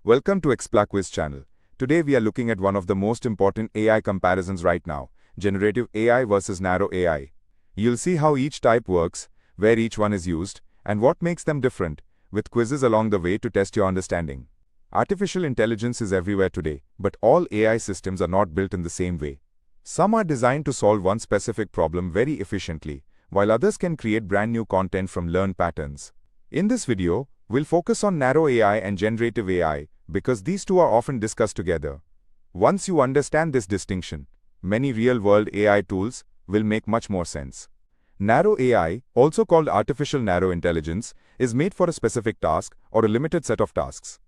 Welcome to Explaquiz channel. Today we are looking at one of the most important AI comparisons right now, generative AI versus narrow AI. You'll see how each type works, where each one is used, and what makes them different, with quizzes along the way to test your understanding. Artificial intelligence is everywhere today, but all AI systems are not built in the same way. Some are designed to solve one specific problem very efficiently, while others can create brand new content from learned patterns. In this video, we'll focus on narrow AI and generative AI, because these two are often discussed together. Once you understand this distinction, many real-world AI tools will make much more sense. Narrow AI, also called artificial narrow intelligence, is made for a specific task or a limited set of tasks.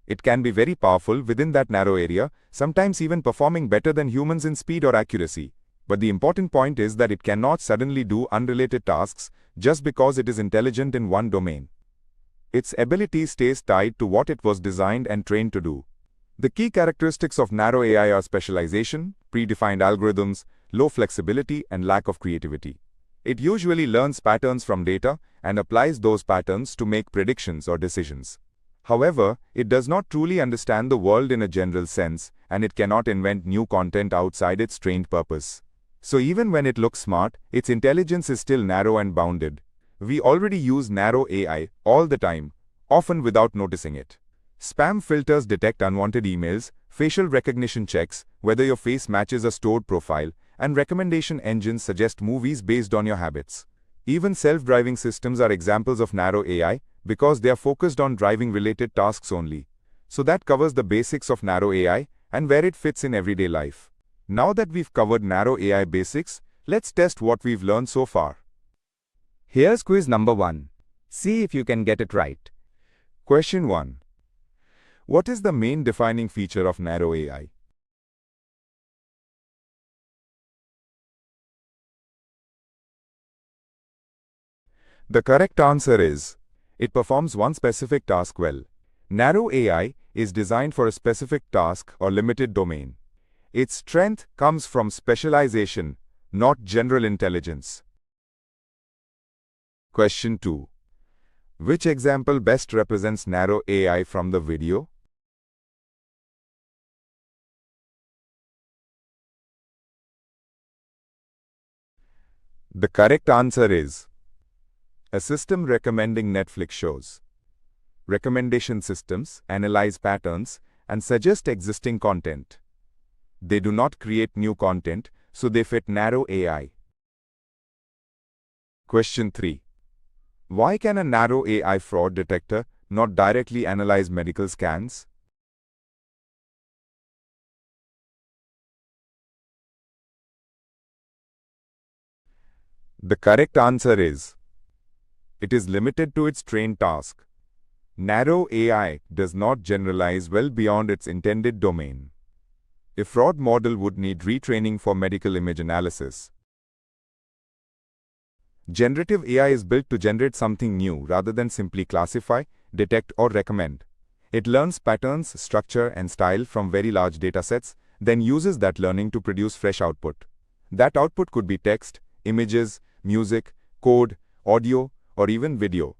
It can be very powerful within that narrow area, sometimes even performing better than humans in speed or accuracy. But the important point is that it cannot suddenly do unrelated tasks just because it is intelligent in one domain. Its ability stays tied to what it was designed and trained to do. The key characteristics of narrow AI are specialization, predefined algorithms, low flexibility, and lack of creativity. It usually learns patterns from data and applies those patterns to make predictions or decisions. However, it does not truly understand the world in a general sense, and it cannot invent new content outside its trained purpose. So even when it looks smart, its intelligence is still narrow and bounded. We already use narrow AI all the time, often without noticing it. Spam filters detect unwanted emails, facial recognition checks whether your face matches a stored profile, and recommendation engines suggest movies based on your habits. Even self-driving systems are examples of narrow AI because they are focused on driving-related tasks only. So that covers the basics of narrow AI and where it fits in everyday life. Now that we've covered narrow AI basics, let's test what we've learned so far. Here's quiz number 1. See if you can get it right. Question 1. What is the main defining feature of narrow AI? The correct answer is, it performs one specific task well. Narrow AI is designed for a specific task or limited domain. Its strength comes from specialization, not general intelligence. Question 2. Which example best represents narrow AI from the video? The correct answer is a system recommending Netflix shows. Recommendation systems analyze patterns and suggest existing content. They do not create new content, so they fit narrow AI. Question 3. Why can a narrow AI fraud detector not directly analyze medical scans? The correct answer is, it is limited to its trained task. Narrow AI does not generalize well beyond its intended domain. A fraud model would need retraining for medical image analysis. Generative AI is built to generate something new rather than simply classify, detect, or recommend. It learns patterns, structure, and style from very large datasets, then uses that learning to produce fresh output. That output could be text, images, music, code, audio, or even video.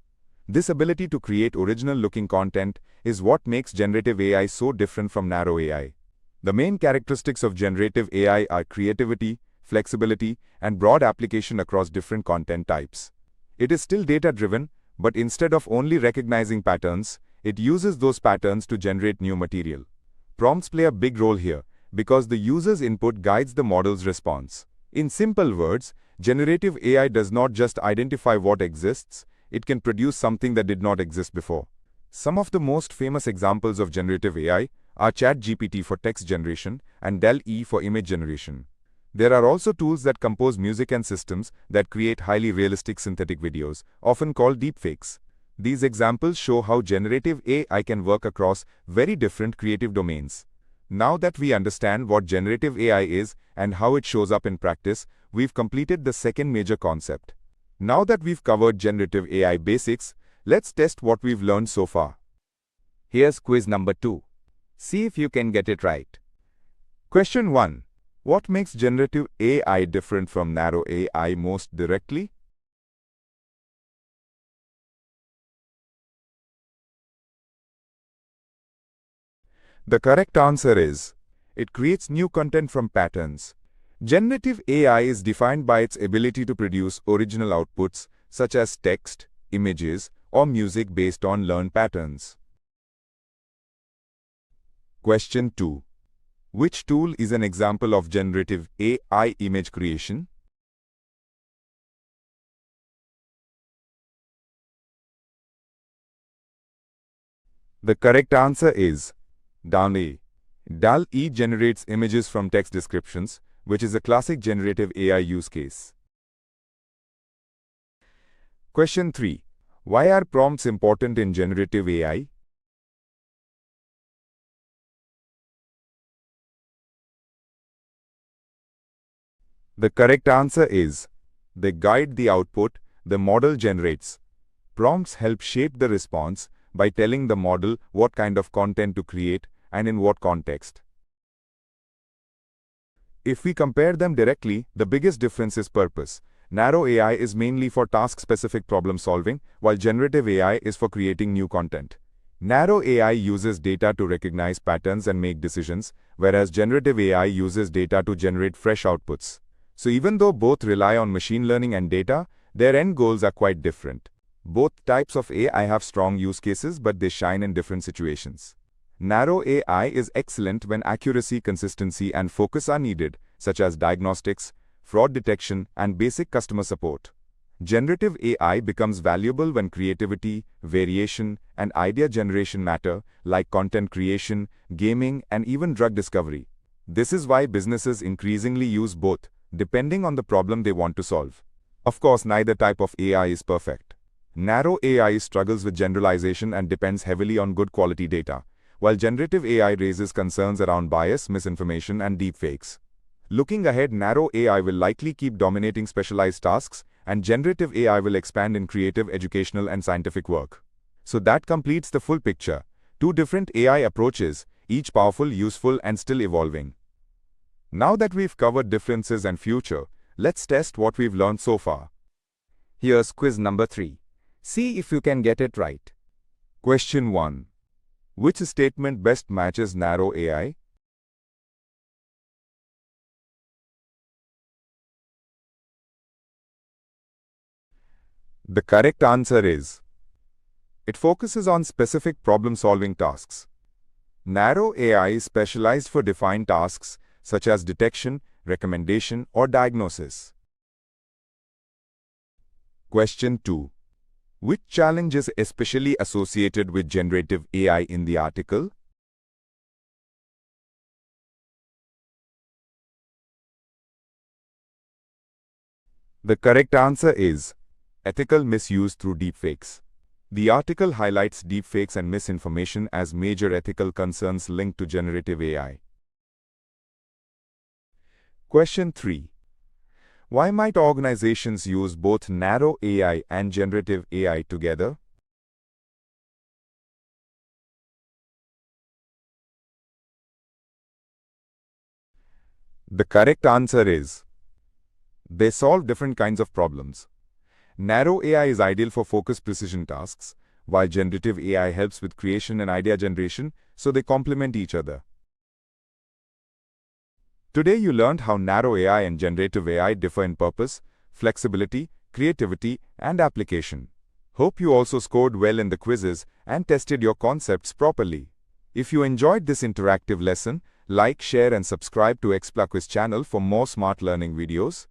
This ability to create original-looking content is what makes generative AI so different from narrow AI. The main characteristics of generative AI are creativity, flexibility, and broad application across different content types. It is still data-driven, but instead of only recognizing patterns, it uses those patterns to generate new material. Prompts play a big role here, because the user's input guides the model's response. In simple words, generative AI does not just identify what exists, it can produce something that did not exist before. Some of the most famous examples of generative AI are ChatGPT for text generation and DALL-E for image generation. There are also tools that compose music and systems that create highly realistic synthetic videos, often called deepfakes. These examples show how generative AI can work across very different creative domains. Now that we understand what generative AI is and how it shows up in practice, we've completed the second major concept. Now that we've covered generative AI basics, let's test what we've learned so far. Here's quiz number 2. See if you can get it right. Question 1. What makes generative AI different from narrow AI most directly? The correct answer is, it creates new content from patterns. Generative AI is defined by its ability to produce original outputs such as text, images, or music based on learned patterns. Question 2. Which tool is an example of generative AI image creation? The correct answer is DALL-E. DALL-E generates images from text descriptions, which is a classic generative AI use case. Question 3. Why are prompts important in generative AI? The correct answer is, they guide the output the model generates. Prompts help shape the response by telling the model what kind of content to create and in what context. If we compare them directly, the biggest difference is purpose. Narrow AI is mainly for task-specific problem solving, while generative AI is for creating new content. Narrow AI uses data to recognize patterns and make decisions, whereas generative AI uses data to generate fresh outputs. So even though both rely on machine learning and data, their end goals are quite different. Both types of AI have strong use cases, but they shine in different situations. Narrow AI is excellent when accuracy, consistency, and focus are needed, such as diagnostics, fraud detection, and basic customer support. Generative AI becomes valuable when creativity, variation, and idea generation matter, like content creation, gaming, and even drug discovery. This is why businesses increasingly use both, depending on the problem they want to solve. Of course, neither type of AI is perfect. Narrow AI struggles with generalization and depends heavily on good quality data, while generative AI raises concerns around bias, misinformation, and deepfakes. Looking ahead, narrow AI will likely keep dominating specialized tasks, and generative AI will expand in creative, educational, and scientific work. So that completes the full picture. Two different AI approaches, each powerful, useful, and still evolving. Now that we've covered differences and future, let's test what we've learned so far. Here's quiz number 3. See if you can get it right. Question 1. Which statement best matches narrow AI? The correct answer is, it focuses on specific problem-solving tasks. Narrow AI is specialized for defined tasks such as detection, recommendation, or diagnosis. Question 2. Which challenge is especially associated with generative AI in the article? The correct answer is ethical misuse through deepfakes. The article highlights deepfakes and misinformation as major ethical concerns linked to generative AI. Question 3. Why might organizations use both narrow AI and generative AI together? The correct answer is, they solve different kinds of problems. Narrow AI is ideal for focused precision tasks, while generative AI helps with creation and idea generation, so they complement each other. Today you learned how narrow AI and generative AI differ in purpose, flexibility, creativity, and application. Hope you also scored well in the quizzes and tested your concepts properly. If you enjoyed this interactive lesson, like, share, and subscribe to Xplaquiz channel for more smart learning videos.